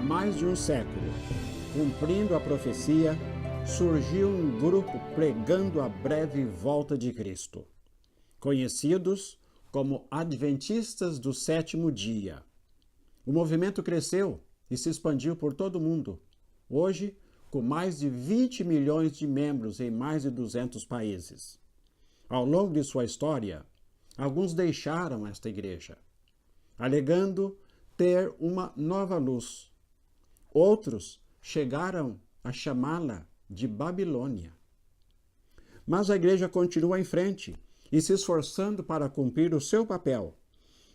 mais de um século, cumprindo a profecia, surgiu um grupo pregando a breve volta de Cristo, conhecidos como Adventistas do Sétimo Dia. O movimento cresceu e se expandiu por todo o mundo, hoje com mais de 20 milhões de membros em mais de 200 países. Ao longo de sua história, alguns deixaram esta igreja, alegando ter uma nova luz. Outros chegaram a chamá-la de Babilônia. Mas a igreja continua em frente e se esforçando para cumprir o seu papel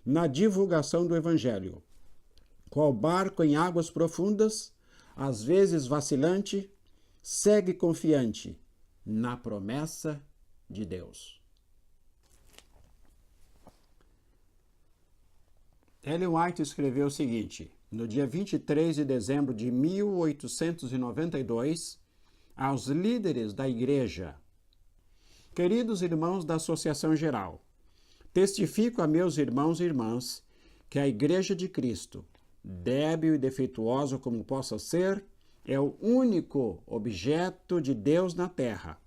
na divulgação do Evangelho. Qual barco em águas profundas, às vezes vacilante, segue confiante na promessa de Deus. Ellen White escreveu o seguinte: no dia 23 de dezembro de 1892, aos líderes da Igreja: queridos irmãos da Associação Geral, testifico a meus irmãos e irmãs que a Igreja de Cristo, débil e defeituosa como possa ser, é o único objeto de Deus na terra,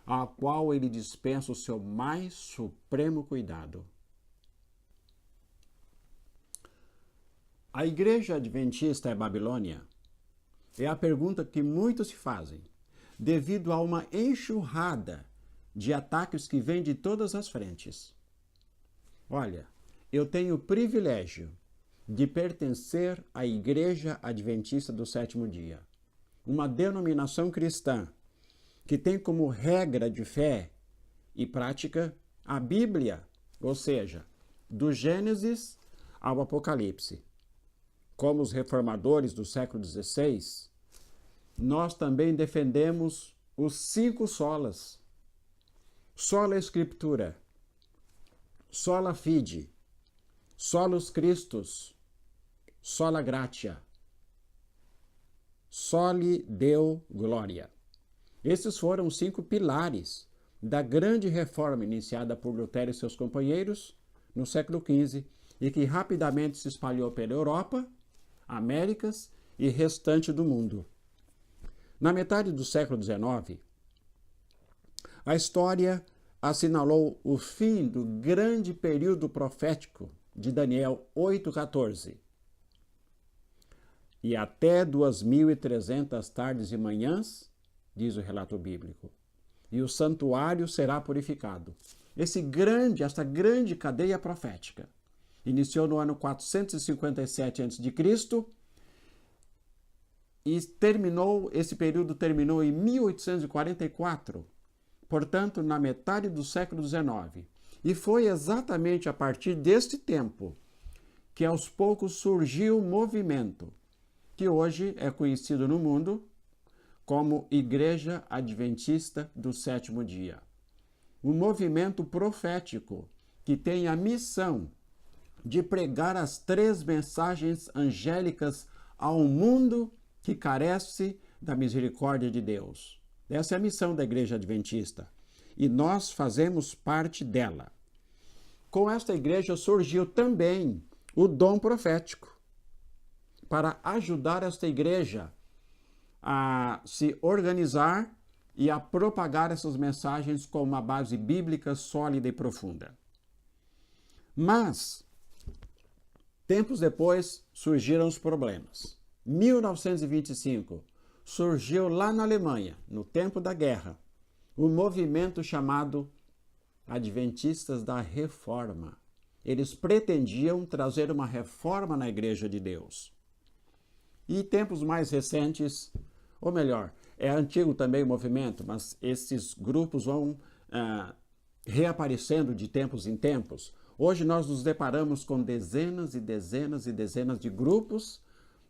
ao qual ele dispensa o seu mais supremo cuidado. A Igreja Adventista é Babilônia? É a pergunta que muitos se fazem, devido a uma enxurrada de ataques que vêm de todas as frentes. Olha, eu tenho o privilégio de pertencer à Igreja Adventista do Sétimo Dia, uma denominação cristã que tem como regra de fé e prática a Bíblia, ou seja, do Gênesis ao Apocalipse. Como os reformadores do século XVI, nós também defendemos os 5 solas: sola Scriptura, sola fide, solus Christus, sola gratia, soli Deo gloria. Esses foram os 5 pilares da grande reforma iniciada por Lutero e seus companheiros no século XV e que rapidamente se espalhou pela Europa, Américas e restante do mundo. Na metade do século XIX, a história assinalou o fim do grande período profético de Daniel 8,14. E até 2.300 tardes e manhãs, diz o relato bíblico, e o santuário será purificado. Essa grande cadeia profética iniciou no ano 457 a.C. e esse período terminou em 1844, portanto, na metade do século XIX. E foi exatamente a partir deste tempo que aos poucos surgiu um movimento que hoje é conhecido no mundo como Igreja Adventista do Sétimo Dia. Um movimento profético que tem a missão de pregar as 3 mensagens angélicas ao mundo que carece da misericórdia de Deus. Essa é a missão da Igreja Adventista e nós fazemos parte dela. Com esta igreja surgiu também o dom profético para ajudar esta igreja a se organizar e a propagar essas mensagens com uma base bíblica sólida e profunda. Mas tempos depois surgiram os problemas. 1925 surgiu lá na Alemanha, no tempo da guerra, um movimento chamado Adventistas da Reforma. Eles pretendiam trazer uma reforma na Igreja de Deus. E tempos mais recentes, ou melhor, é antigo também o movimento, mas esses grupos vão reaparecendo de tempos em tempos. Hoje nós nos deparamos com dezenas e dezenas e dezenas de grupos,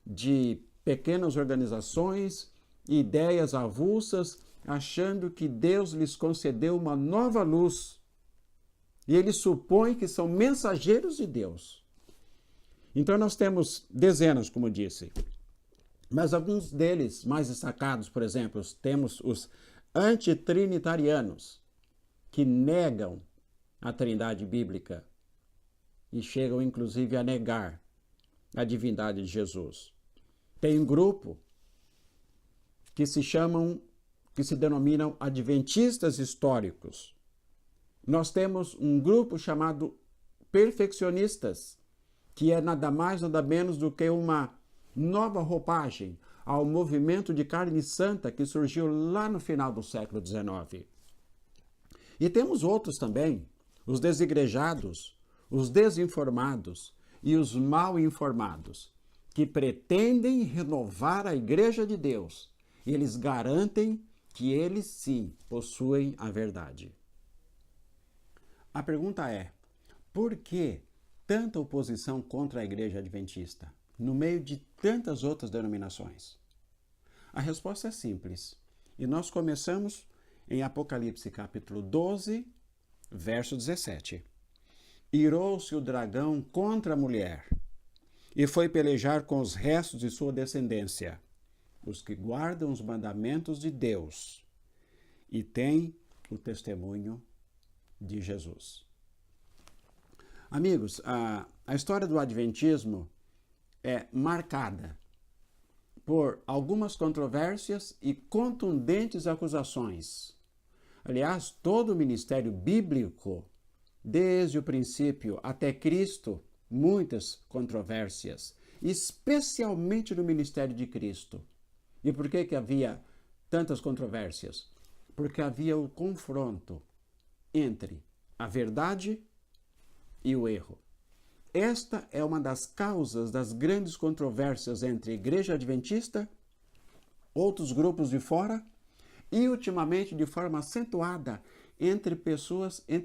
de pequenas organizações, ideias avulsas, achando que Deus lhes concedeu uma nova luz. E eles supõem que são mensageiros de Deus. Então nós temos dezenas, como disse. Mas alguns deles, mais destacados, por exemplo, temos os antitrinitarianos, que negam a trindade bíblica e chegam inclusive a negar a divindade de Jesus. Tem um grupo que se denominam adventistas históricos. Nós temos um grupo chamado perfeccionistas, que é nada mais, nada menos do que uma nova roupagem ao movimento de carne santa que surgiu lá no final do século XIX. E temos outros também, os desigrejados, os desinformados e os mal informados, que pretendem renovar a Igreja de Deus. E eles garantem que eles sim possuem a verdade. A pergunta é, por que tanta oposição contra a Igreja Adventista, no meio de tantas outras denominações? A resposta é simples. E nós começamos em Apocalipse capítulo 12, verso 17. Irou-se o dragão contra a mulher e foi pelejar com os restos de sua descendência, os que guardam os mandamentos de Deus e têm o testemunho de Jesus. Amigos, a história do Adventismo é marcada por algumas controvérsias e contundentes acusações. Aliás, todo o ministério bíblico, desde o princípio até Cristo, muitas controvérsias, especialmente no ministério de Cristo. E por que havia tantas controvérsias? Porque havia o confronto entre a verdade e o erro. Esta é uma das causas das grandes controvérsias entre a Igreja Adventista, outros grupos de fora e, ultimamente, de forma acentuada, entre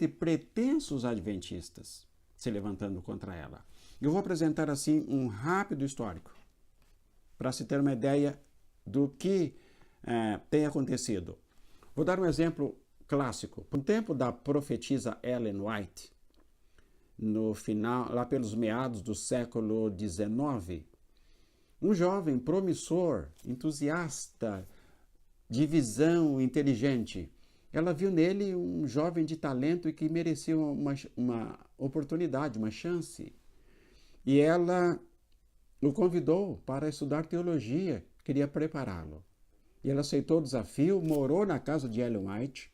pretensos adventistas se levantando contra ela. Eu vou apresentar, assim, um rápido histórico para se ter uma ideia do que tem acontecido. Vou dar um exemplo clássico. No tempo da profetisa Ellen White, no final, lá pelos meados do século XIX, um jovem promissor, entusiasta, de visão inteligente, ela viu nele um jovem de talento e que merecia uma oportunidade, uma chance. E ela o convidou para estudar teologia, queria prepará-lo. E ele aceitou o desafio, morou na casa de Ellen White,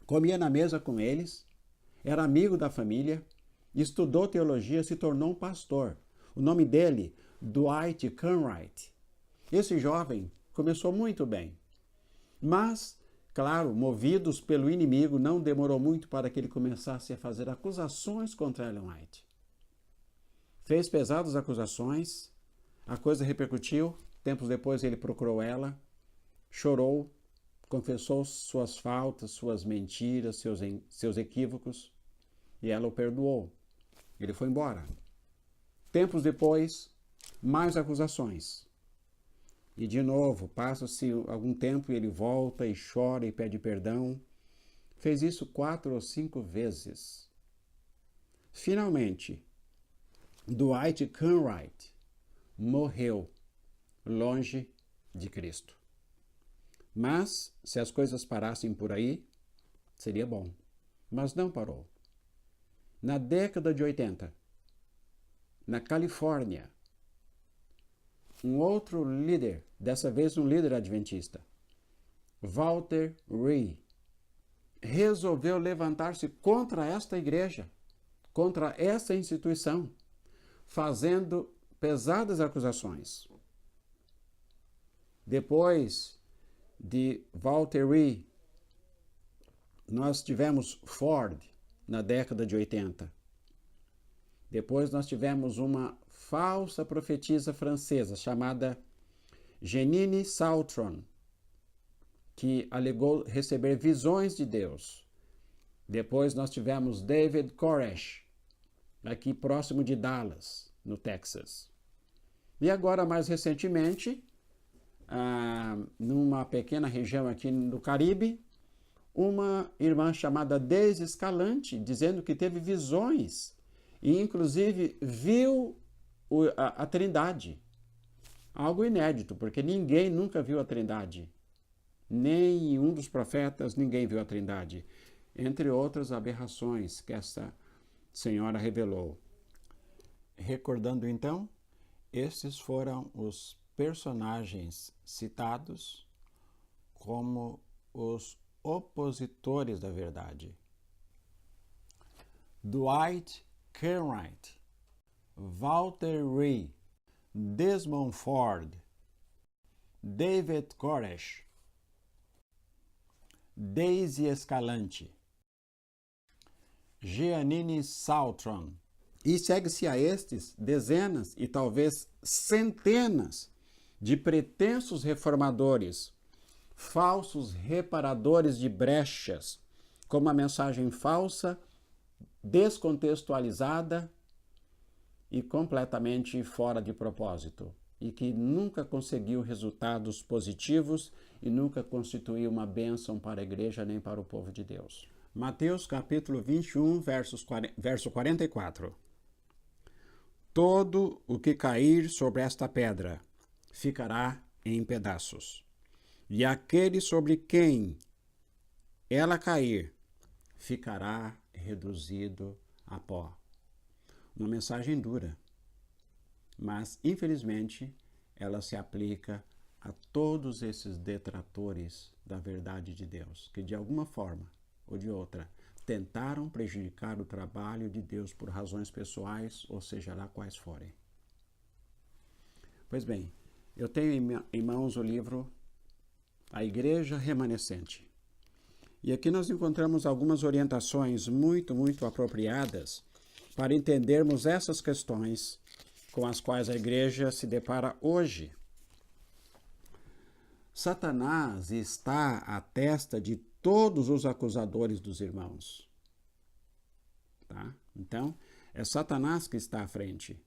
comia na mesa com eles, era amigo da família, estudou teologia, se tornou um pastor. O nome dele, Dwight Cartwright. Esse jovem começou muito bem. Mas, claro, movidos pelo inimigo, não demorou muito para que ele começasse a fazer acusações contra Ellen White. Fez pesadas acusações, a coisa repercutiu. Tempos depois ele procurou ela, chorou, confessou suas faltas, suas mentiras, seus equívocos, e ela o perdoou. Ele foi embora. Tempos depois, mais acusações. E de novo, passa-se algum tempo e ele volta e chora e pede perdão. Fez isso 4 ou 5 vezes. Finalmente, Dwight Cartwright morreu longe de Cristo. Mas, se as coisas parassem por aí, seria bom. Mas não parou. Na década de 80, na Califórnia, um outro líder, dessa vez um líder adventista, Walter Reed, resolveu levantar-se contra esta igreja, contra essa instituição, fazendo pesadas acusações. Depois de Walter Reed, nós tivemos Ford na década de 80. Depois nós tivemos uma falsa profetisa francesa chamada Janine Sautron, que alegou receber visões de Deus. Depois nós tivemos David Koresh, aqui próximo de Dallas, no Texas. E agora, mais recentemente, numa pequena região aqui no Caribe, uma irmã chamada Daisy Escalante, dizendo que teve visões e, inclusive, viu a Trindade. Algo inédito, porque ninguém nunca viu a Trindade. Nem um dos profetas, ninguém viu a Trindade. Entre outras aberrações que essa senhora revelou. Recordando, então, estes foram os personagens citados como os opositores da verdade: Dwight Cartwright, Walter Ree, Desmond Ford, David Koresh, Daisy Escalante, Jeanine Saltron. E segue-se a estes dezenas e talvez centenas de pretensos reformadores, falsos reparadores de brechas, com uma mensagem falsa, descontextualizada e completamente fora de propósito, e que nunca conseguiu resultados positivos e nunca constituiu uma bênção para a igreja nem para o povo de Deus. Mateus capítulo 21, verso 44. Todo o que cair sobre esta pedra ficará em pedaços, e aquele sobre quem ela cair ficará reduzido a pó. Uma mensagem dura, mas infelizmente ela se aplica a todos esses detratores da verdade de Deus, que de alguma forma ou de outra tentaram prejudicar o trabalho de Deus por razões pessoais, ou seja lá quais forem. Pois bem, eu tenho em mãos o livro A Igreja Remanescente. E aqui nós encontramos algumas orientações muito apropriadas para entendermos essas questões com as quais a igreja se depara hoje. Satanás está à testa de todos os acusadores dos irmãos. Tá? Então, é Satanás que está à frente.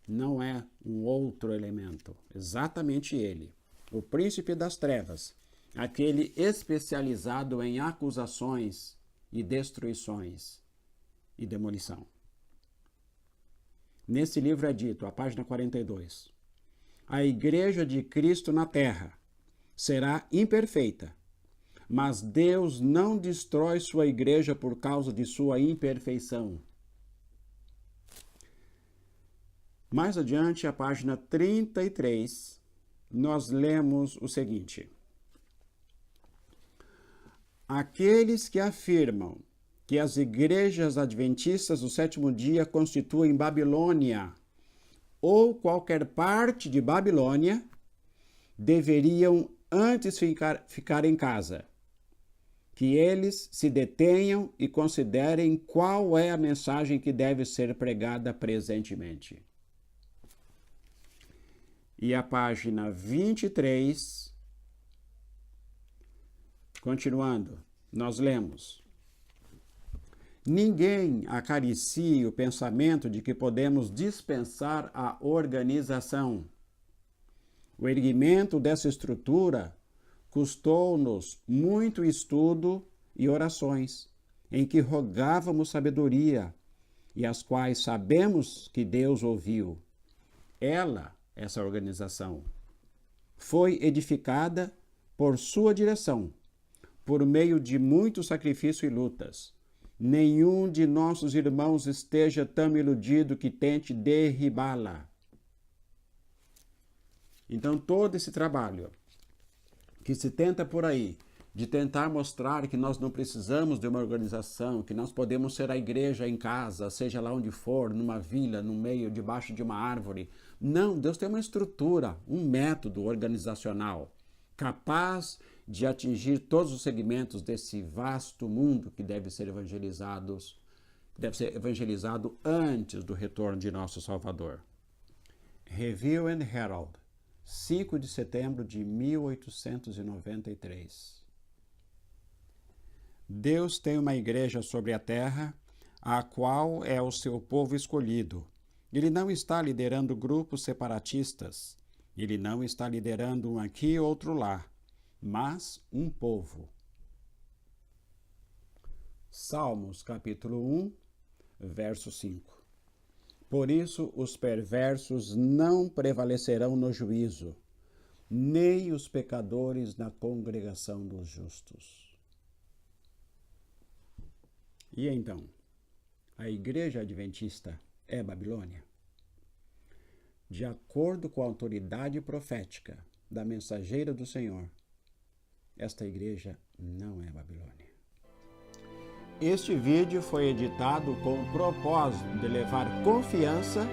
Não é um outro elemento. Exatamente ele. O príncipe das trevas. Aquele especializado em acusações e destruições e demolição. Nesse livro é dito, a página 42, a igreja de Cristo na terra será imperfeita, mas Deus não destrói sua igreja por causa de sua imperfeição. Mais adiante, a página 33, nós lemos o seguinte: aqueles que afirmam que as igrejas adventistas do sétimo dia constituem Babilônia ou qualquer parte de Babilônia, deveriam antes ficar em casa, que eles se detenham e considerem qual é a mensagem que deve ser pregada presentemente. E a página 23, continuando, nós lemos: ninguém acaricie o pensamento de que podemos dispensar a organização. O erguimento dessa estrutura custou-nos muito estudo e orações, em que rogávamos sabedoria, e as quais sabemos que Deus ouviu. Essa organização, foi edificada por sua direção, por meio de muito sacrifício e lutas. Nenhum de nossos irmãos esteja tão iludido que tente derribá-la. Então, todo esse trabalho que se tenta por aí, de tentar mostrar que nós não precisamos de uma organização, que nós podemos ser a igreja em casa, seja lá onde for, numa vila, no meio, debaixo de uma árvore. Não, Deus tem uma estrutura, um método organizacional capaz de atingir todos os segmentos desse vasto mundo que deve ser evangelizado antes do retorno de nosso Salvador. Review and Herald, 5 de setembro de 1893. Deus tem uma igreja sobre a terra, a qual é o seu povo escolhido. Ele não está liderando grupos separatistas. Ele não está liderando um aqui e outro lá, mas um povo. Salmos, capítulo 1, verso 5. Por isso os perversos não prevalecerão no juízo, nem os pecadores na congregação dos justos. E então, a igreja adventista é Babilônia? de acordo com a autoridade profética da mensageira do Senhor, esta igreja não é Babilônia. Este vídeo foi editado com o propósito de levar confiança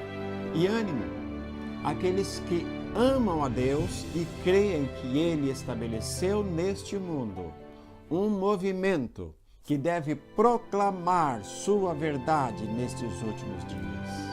e ânimo àqueles que amam a Deus e creem que Ele estabeleceu neste mundo um movimento que deve proclamar sua verdade nestes últimos dias.